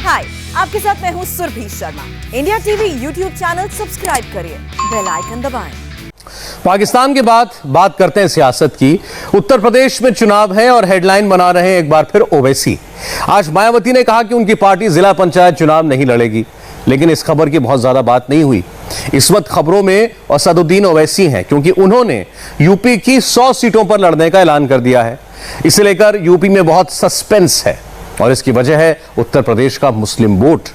हाय, आपके साथ मैं हूँ Surabhi Sharma. India TV YouTube channel subscribe करिए, बेल आइकन दबाएं। पाकिस्तान के बाद बात करते हैं सियासत की। उत्तर प्रदेश में चुनाव है और हेडलाइन बना रहे हैं एक बार फिर ओवैसी। आज मायावती ने कहा कि उनकी पार्टी जिला पंचायत चुनाव नहीं लड़ेगी, लेकिन इस खबर की बहुत ज्यादा बात नहीं हुई। इस वक्त खबरों में असदुद्दीन ओवैसी हैं, क्योंकि उन्होंने यूपी की 100 सीटों पर लड़ने का ऐलान कर दिया है। इसे लेकर यूपी में बहुत सस्पेंस है और इसकी वजह है उत्तर प्रदेश का मुस्लिम वोट।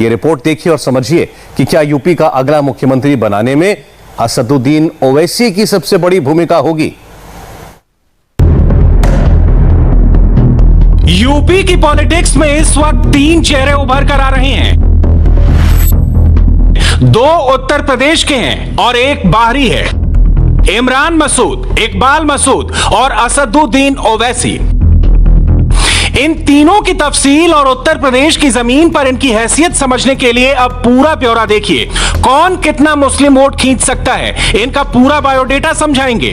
ये रिपोर्ट देखिए और समझिए कि क्या यूपी का अगला मुख्यमंत्री बनाने में असदुद्दीन ओवैसी की सबसे बड़ी भूमिका होगी। यूपी की पॉलिटिक्स में इस वक्त 3 चेहरे उभर कर आ रहे हैं। 2 उत्तर प्रदेश के हैं और एक बाहरी है। इमरान मसूद, इकबाल मसूद और असदुद्दीन ओवैसी। इन तीनों की तफसील और उत्तर प्रदेश की जमीन पर इनकी हैसियत समझने के लिए अब पूरा ब्यौरा देखिए। कौन कितना मुस्लिम वोट खींच सकता है, इनका पूरा बायोडेटा समझाएंगे।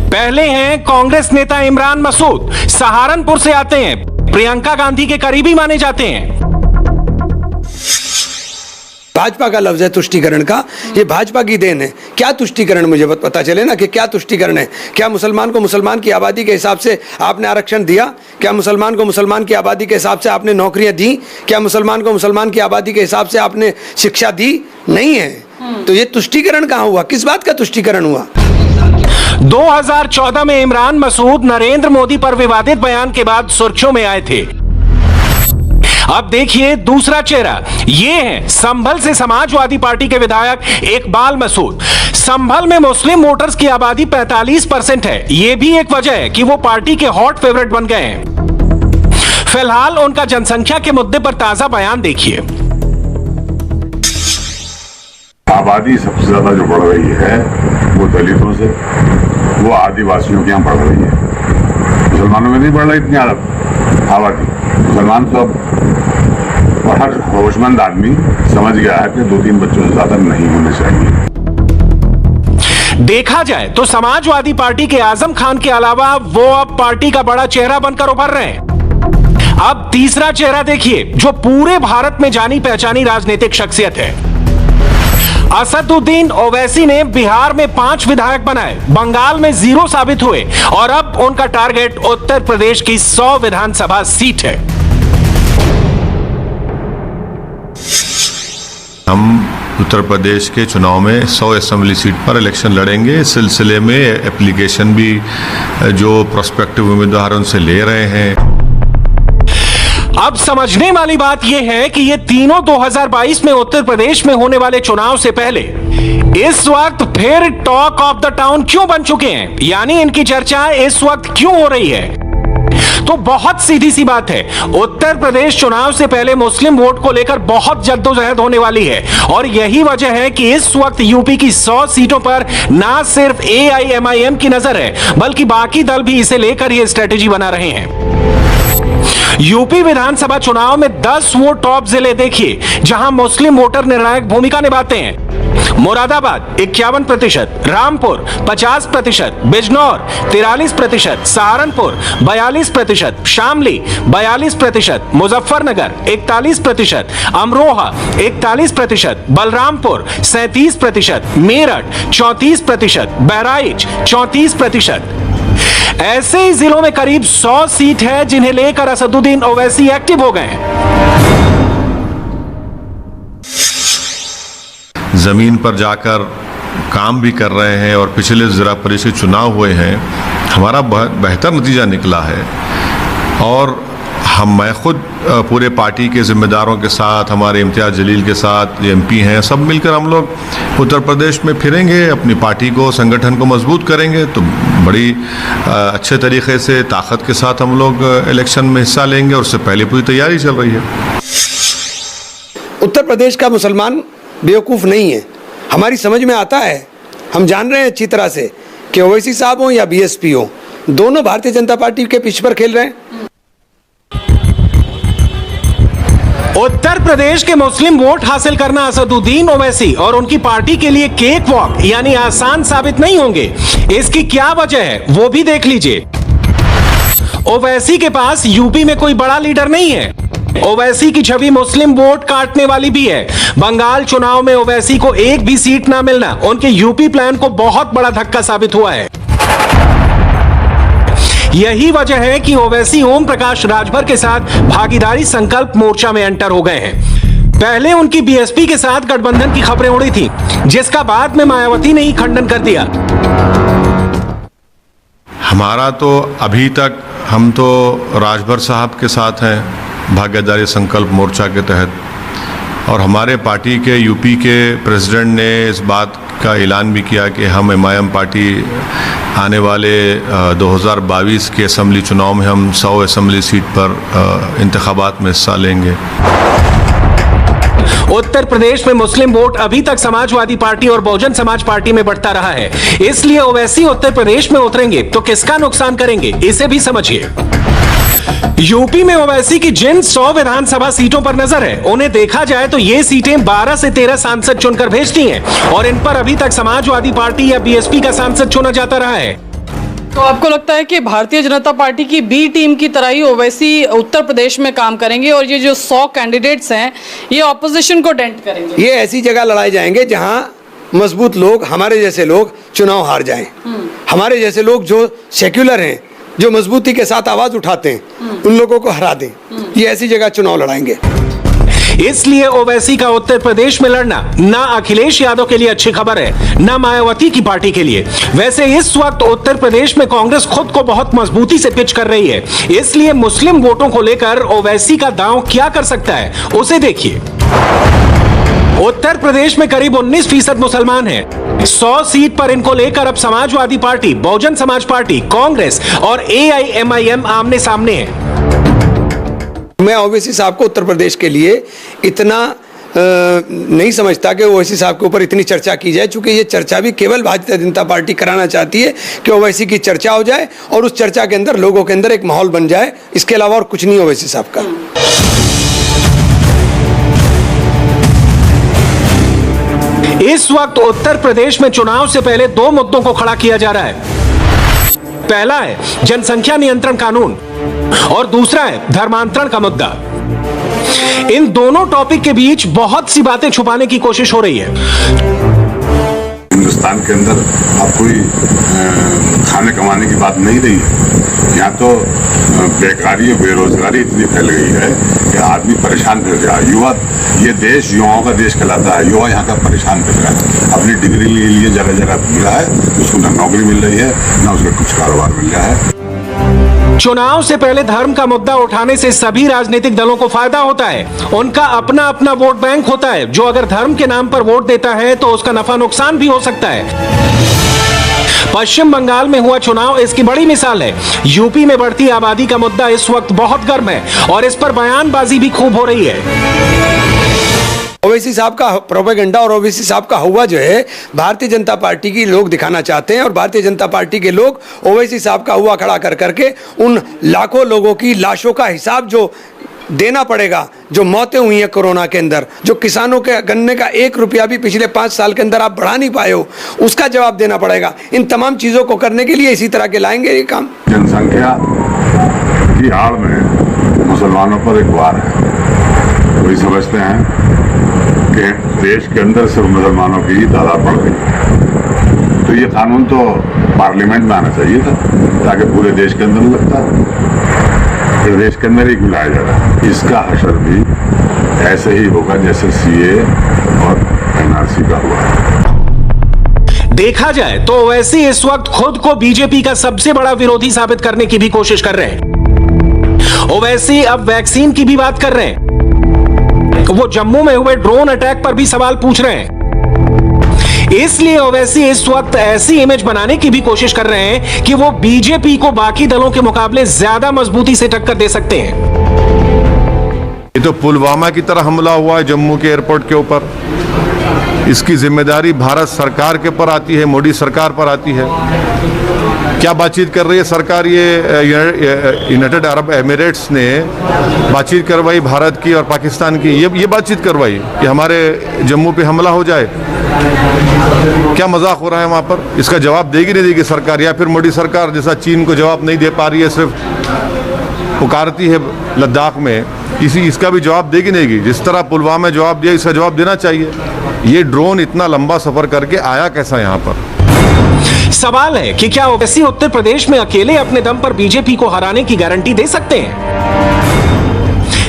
पहले हैं कांग्रेस नेता इमरान मसूद। सहारनपुर से आते हैं, प्रियंका गांधी के करीबी माने जाते हैं। भाजपा का लफ्ज है तुष्टीकरण का, ये भाजपा की देन है। क्या तुष्टीकरण, मुझे पता चले ना कि क्या तुष्टीकरण है। क्या मुसलमान को मुसलमान की आबादी के हिसाब से आपने आरक्षण दिया? क्या मुसलमान को मुसलमान की आबादी के हिसाब से आपने नौकरियां दी? क्या मुसलमान को मुसलमान की आबादी के हिसाब से आपने शिक्षा दी? नहीं है। तो ये तुष्टीकरण कहाँ हुआ? किस बात का तुष्टीकरण हुआ? 2014 में इमरान मसूद नरेंद्र मोदी पर विवादित बयान के बाद सुर्खियों में आए थे। अब देखिए दूसरा चेहरा, ये है संभल से समाजवादी पार्टी के विधायक इकबाल मसूद। संभल में मुस्लिम वोटर्स की आबादी 45% है। यह भी एक वजह है कि वो पार्टी के हॉट फेवरेट बन गए हैं। फिलहाल उनका जनसंख्या के मुद्दे पर ताजा बयान देखिए। आबादी सबसे ज्यादा जो बढ़ रही है वो दलितों से, वो आदिवासियों के यहाँ बढ़ रही है। मुसलमानों में नहीं बढ़ रही इतनी आबादी। मुसलमान तो अब और हर होशमंद आदमी समझ गया है कि 2-3 बच्चों से ज्यादा नहीं होने चाहिए। देखा जाए तो समाजवादी पार्टी के आजम खान के अलावा वो अब पार्टी का बड़ा चेहरा बनकर उभर रहे हैं। अब तीसरा चेहरा देखिए, जो पूरे भारत में जानी पहचानी राजनीतिक शख्सियत है। असदुद्दीन ओवैसी ने बिहार में 5 विधायक बनाए, बंगाल में 0 साबित हुए और अब उनका टारगेट उत्तर प्रदेश की 100 विधानसभा सीट है। हम उत्तर प्रदेश के चुनाव में 100 असेंबली सीट पर इलेक्शन लड़ेंगे। इस सिलसिले में एप्लीकेशन भी जो प्रोस्पेक्टिव उम्मीदवार उनसे ले रहे हैं। अब समझने वाली बात यह है कि ये तीनों 2022 में उत्तर प्रदेश में होने वाले चुनाव से पहले इस वक्त फिर टॉक ऑफ द टाउन क्यों बन चुके हैं, यानी इनकी चर्चा इस वक्त क्यों हो रही है। तो बहुत सीधी सी बात है, उत्तर प्रदेश चुनाव से पहले मुस्लिम वोट को लेकर बहुत जद्दोजहद होने वाली है और यही वजह है कि इस वक्त यूपी की 100 सीटों पर ना सिर्फ AIMIM की नजर है, बल्कि बाकी दल भी इसे लेकर ये स्ट्रेटेजी बना रहे हैं। यूपी विधानसभा चुनाव में 10 वो टॉप जिले देखिए जहां मुस्लिम वोटर निर्णायक भूमिका निभाते हैं। मुरादाबाद 51%, रामपुर 50%, बिजनौर 43%, सहारनपुर 42%, शामली 42%, मुजफ्फरनगर 41%, अमरोहा 41%, बलरामपुर 37%, मेरठ 34%, बहराइच 34%। ऐसे ही जिलों में करीब 100 सीट है जिन्हें लेकर असदुद्दीन ओवैसी एक्टिव हो गए हैं। जमीन पर जाकर काम भी कर रहे हैं और पिछले जिला परिषद चुनाव हुए हैं, हमारा बेहतर नतीजा निकला है और मैं खुद पूरे पार्टी के जिम्मेदारों के साथ, हमारे इम्तियाज जलील के साथ MP हैं, सब मिलकर हम लोग उत्तर प्रदेश में फिरेंगे, अपनी पार्टी को, संगठन को मजबूत करेंगे। तो बड़ी अच्छे तरीके से ताकत के साथ हम लोग इलेक्शन में हिस्सा लेंगे और उससे पहले पूरी तैयारी चल रही है। उत्तर प्रदेश का मुसलमान बेवकूफ़ नहीं है, हमारी समझ में आता है। हम जान रहे हैं अच्छी तरह से कि ओवैसी साहब हो या BSP हो, दोनों भारतीय जनता पार्टी के पिच पर खेल रहे हैं। उत्तर प्रदेश के मुस्लिम वोट हासिल करना असदुद्दीन ओवैसी और उनकी पार्टी के लिए केक वॉक यानी आसान साबित नहीं होंगे। इसकी क्या वजह है वो भी देख लीजिए। ओवैसी के पास यूपी में कोई बड़ा लीडर नहीं है। ओवैसी की छवि मुस्लिम वोट काटने वाली भी है। बंगाल चुनाव में ओवैसी को एक भी सीट ना मिलना उनके यूपी प्लान को बहुत बड़ा धक्का साबित हुआ है। यही वजह है कि ओवैसी ओम प्रकाश राजभर के साथ भागीदारी संकल्प मोर्चा में एंटर हो गए हैं। पहले उनकी बीएसपी के साथ गठबंधन की खबरें उड़ी थी, जिसका बाद में मायावती ने ही खंडन कर दिया। हमारा तो अभी तक हम तो राजभर साहब के साथ हैं भागीदारी संकल्प मोर्चा के तहत, और हमारे पार्टी के यूपी के प्रेसिडेंट ने इस बात का ऐलान भी किया कि हम एमआईएम पार्टी आने वाले 2022 के असेंबली चुनाव में हम 100 असेंबली सीट पर इंतखाबात में हिस्सा लेंगे। उत्तर प्रदेश में मुस्लिम वोट अभी तक समाजवादी पार्टी और बहुजन समाज पार्टी में बढ़ता रहा है, इसलिए ओवैसी उत्तर प्रदेश में उतरेंगे तो किसका नुकसान करेंगे, इसे भी समझिए। यूपी में ओवैसी की जिन 100 विधानसभा सीटों पर नजर है, उन्हें देखा जाए तो ये सीटें 12 से 13 सांसद चुनकर भेजती हैं, और इन पर अभी तक समाजवादी पार्टी या बीएसपी का सांसद चुना जाता रहा है। तो आपको लगता है कि भारतीय जनता पार्टी की बी टीम की तरह ही ओवैसी उत्तर प्रदेश में काम करेंगे, और ये जो 100 कैंडिडेट्स हैं ये ऑपोजिशन को डेंट करेंगे? ये ऐसी जगह लड़ाए जाएंगे जहां मजबूत लोग, हमारे जैसे लोग चुनाव हार जाएं। हमारे जैसे लोग जो सेक्युलर हैं, जो मजबूती के साथ आवाज उठाते हैं, उन लोगों को हरा दें। ये ऐसी जगह चुनाव लड़ाएंगे। इसलिए ओवैसी का उत्तर प्रदेश में लड़ना ना अखिलेश यादव के लिए अच्छी खबर है, ना मायावती की पार्टी के लिए। वैसे इस वक्त उत्तर प्रदेश में कांग्रेस खुद को बहुत मजबूती से पिच कर रही है, इसलिए मुस्लिम वोटों को लेकर ओवैसी का दांव क्या कर सकता है, उसे देखिए। उत्तर प्रदेश में करीब 19% मुसलमान हैं। 100 सीट पर इनको लेकर अब समाजवादी पार्टी, बहुजन समाज पार्टी, कांग्रेस और एआईएमआईएम आमने सामने हैं। मैं ओवैसी साहब को उत्तर प्रदेश के लिए इतना नहीं समझता कि ओवैसी साहब के ऊपर इतनी चर्चा की जाए, चूंकि ये चर्चा भी केवल भारतीय जनता पार्टी कराना चाहती है कि ओवैसी की चर्चा हो जाए और उस चर्चा के अंदर लोगों के अंदर एक माहौल बन जाए। इसके अलावा और कुछ नहीं ओवैसी साहब का। इस वक्त उत्तर प्रदेश में चुनाव से पहले 2 मुद्दों को खड़ा किया जा रहा है। पहला है जनसंख्या नियंत्रण कानून और दूसरा है धर्मांतरण का मुद्दा। इन दोनों टॉपिक के बीच बहुत सी बातें छुपाने की कोशिश हो रही है। हिंदुस्तान के अंदर अब कोई खाने कमाने की बात नहीं रही है। यहाँ तो बेकारी बेरोजगारी इतनी फैल गई है कि आदमी परेशान फिर रहा है। युवा, ये देश युवाओं का देश कहलाता है। युवा यहाँ का परेशान फिर रहा है, अपनी डिग्री के लिए जगह जगह घूम रहा है, उसको न नौकरी मिल रही है न उसका कुछ कारोबार मिल रहा है। चुनाव से पहले धर्म का मुद्दा उठाने से सभी राजनीतिक दलों को फायदा होता है। उनका अपना अपना वोट बैंक होता है, जो अगर धर्म के नाम पर वोट देता है तो उसका नफा नुकसान भी हो सकता है। पश्चिम बंगाल में हुआ चुनाव इसकी बड़ी मिसाल है। यूपी में बढ़ती आबादी का मुद्दा इस वक्त बहुत गर्म है और इस पर बयानबाजी भी खूब हो रही है। ओवैसी साहब का प्रोपेगेंडा और ओवैसी साहब का हुआ जो है भारतीय जनता पार्टी की लोग दिखाना चाहते हैं, और भारतीय जनता पार्टी के लोग ओवैसी साहब का हुआ खड़ा कर करके उन लाखों लोगों की लाशों का हिसाब जो देना पड़ेगा, जो मौतें हुई हैं कोरोना के अंदर, जो किसानों के गन्ने का 1 रुपया भी पिछले 5 साल के अंदर आप बढ़ा नहीं पाए हो, उसका जवाब देना पड़ेगा। इन तमाम चीज़ों को करने के लिए इसी तरह के लाएंगे ये काम। जनसंख्या की आड़ में मुसलमानों पर एक वार है। वही समझते हैं कि देश के अंदर सिर्फ मुसलमानों की ही तादाद बढ़ गई, तो ये कानून तो पार्लियामेंट में आना चाहिए था ताकि पूरे देश के अंदर लगता। फिर देश के अंदर ही क्यों लाया जा रहा है? इसका हशर भी ऐसे ही होगा जैसे सीए और एनआरसी का हुआ। देखा जाए तो ओवैसी इस वक्त खुद को बीजेपी का सबसे बड़ा विरोधी साबित करने की भी कोशिश कर रहे हैं। ओवैसी अब वैक्सीन की भी बात कर रहे हैं। वो जम्मू में हुए ड्रोन अटैक पर भी सवाल पूछ रहे हैं। इसलिए ओवैसी इस वक्त ऐसी इमेज बनाने की भी कोशिश कर रहे हैं कि वो बीजेपी को बाकी दलों के मुकाबले ज्यादा मजबूती से टक्कर दे सकते हैं। ये तो पुलवामा की तरह हमला हुआ है जम्मू के एयरपोर्ट के ऊपर। इसकी जिम्मेदारी भारत सरकार के ऊपर आती है, मोदी सरकार पर आती है। क्या बातचीत कर रही है सरकार? ये यूनाइटेड अरब एमिरेट्स ने बातचीत करवाई भारत की और पाकिस्तान की, ये बातचीत करवाई कि हमारे जम्मू पे हमला हो जाए। क्या मजाक हो रहा है वहाँ पर? इसका जवाब देगी नहीं देगी सरकार, या फिर मोदी सरकार जैसा चीन को जवाब नहीं दे पा रही है सिर्फ पुकारती है लद्दाख में, इसका भी जवाब देगी नहीं। जिस तरह पुलवामा में जवाब दिया, इसका जवाब देना चाहिए। ये ड्रोन इतना लंबा सफर करके आया कैसा यहाँ पर? सवाल है कि क्या ओवैसी उत्तर प्रदेश में अकेले अपने दम पर बीजेपी को हराने की गारंटी दे सकते हैं?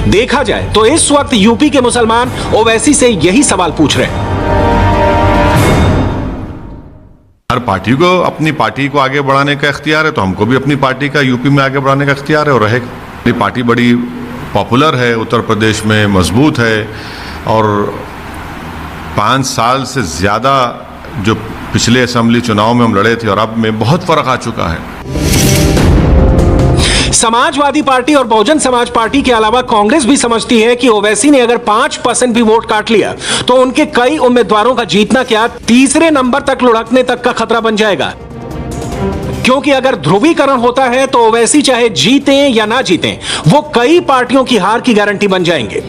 देखा जाए तो इस वक्त यूपी के मुसलमान ओवैसी से यही सवाल पूछ रहे हैं। हर पार्टी को अपनी पार्टी को आगे बढ़ाने का इख्तियार है, तो हमको भी अपनी पार्टी का यूपी में आगे बढ़ाने का इख्तियार है और रहेगा। ये पार्टी बड़ी पॉपुलर है, उत्तर प्रदेश में मजबूत है और 5 साल से ज़्यादा जो पिछले असेंबली चुनाव में हम लड़े थे और अब में बहुत फर्क आ चुका है। समाजवादी पार्टी और बहुजन समाज पार्टी के अलावा कांग्रेस भी समझती है कि ओवैसी ने अगर 5% भी वोट काट लिया तो उनके कई उम्मीदवारों का जीतना क्या तीसरे नंबर तक लुढ़कने तक का खतरा बन जाएगा। क्योंकि अगर ध्रुवीकरण होता है तो ओवैसी चाहे जीतें या ना जीतें, वो कई पार्टियों की हार की गारंटी बन जाएंगे।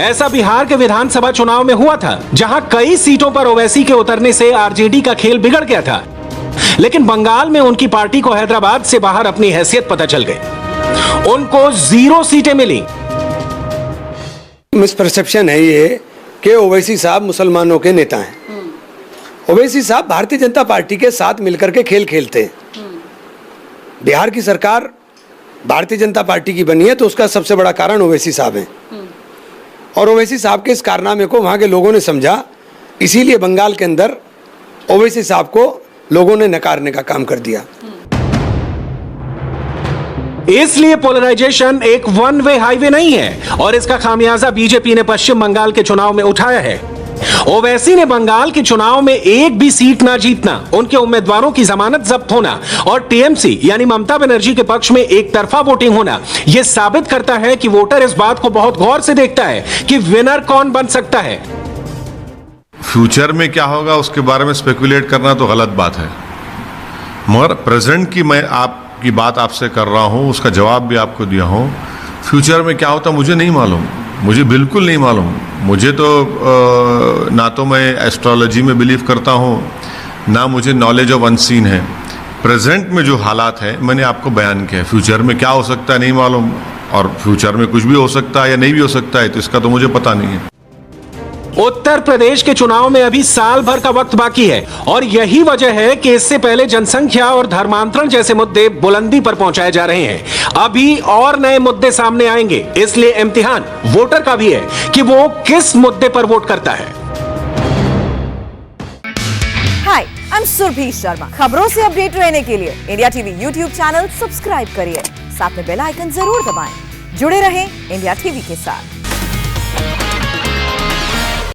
ऐसा बिहार के विधानसभा चुनाव में हुआ था, जहां कई सीटों पर ओवैसी के उतरने से आरजेडी का खेल बिगड़ गया था, लेकिन बंगाल में उनकी पार्टी को हैदराबाद से बाहर अपनी हैसियत पता चल गई। उनको 0 सीटें मिली। मिसपरसेप्शन है ये कि ओवैसी साहब मुसलमानों के नेता हैं। ओवैसी साहब भारतीय जनता पार्टी के साथ मिलकर के खेल खेलते हैं। बिहार की सरकार भारतीय जनता पार्टी की बनी है तो उसका सबसे बड़ा कारण ओवैसी साहब हैं। और ओवैसी साहब के इस कारनामे को वहाँ के लोगों ने समझा, इसीलिए बंगाल के अंदर ओवैसी साहब को लोगों ने नकारने का काम कर दिया। इसलिए पोलराइजेशन एक वन वे हाईवे नहीं है और इसका खामियाजा बीजेपी ने पश्चिम बंगाल के चुनाव में उठाया है। ओवैसी ने बंगाल के चुनाव में एक भी सीट ना जीतना, उनके उम्मीदवारों की जमानत जब्त होना और टीएमसी यानी ममता बनर्जी के पक्ष में एक तरफा वोटिंग होना यह साबित करता है कि वोटर इस बात को बहुत गौर से देखता है कि विनर कौन बन सकता है। फ्यूचर में क्या होगा उसके बारे में स्पेकुलेट करना तो गलत बात है, मगर प्रेजेंट की मैं आपकी बात आपसे कर रहा हूँ, उसका जवाब भी आपको दिया हूँ। फ्यूचर में क्या होता मुझे नहीं मालूम, मुझे बिल्कुल नहीं मालूम। मुझे तो ना तो मैं एस्ट्रोलॉजी में बिलीव करता हूँ, ना मुझे नॉलेज ऑफ अनसीन है। प्रेजेंट में जो हालात हैं मैंने आपको बयान किया। फ्यूचर में क्या हो सकता है नहीं मालूम, और फ्यूचर में कुछ भी हो सकता है या नहीं भी हो सकता है, तो इसका तो मुझे पता नहीं है। उत्तर प्रदेश के चुनाव में अभी साल भर का वक्त बाकी है और यही वजह है कि इससे पहले जनसंख्या और धर्मांतरण जैसे मुद्दे बुलंदी पर पहुंचाए जा रहे हैं। अभी और नए मुद्दे सामने आएंगे, इसलिए इम्तिहान वोटर का भी है कि वो किस मुद्दे पर वोट करता है। हाय, आई एम सुरभि शर्मा। खबरों से अपडेट रहने के लिए India TV YouTube channel subscribe करिए, साथ में बेल आइकन जरूर दबाएं। जुड़े रहें इंडिया टीवी के साथ।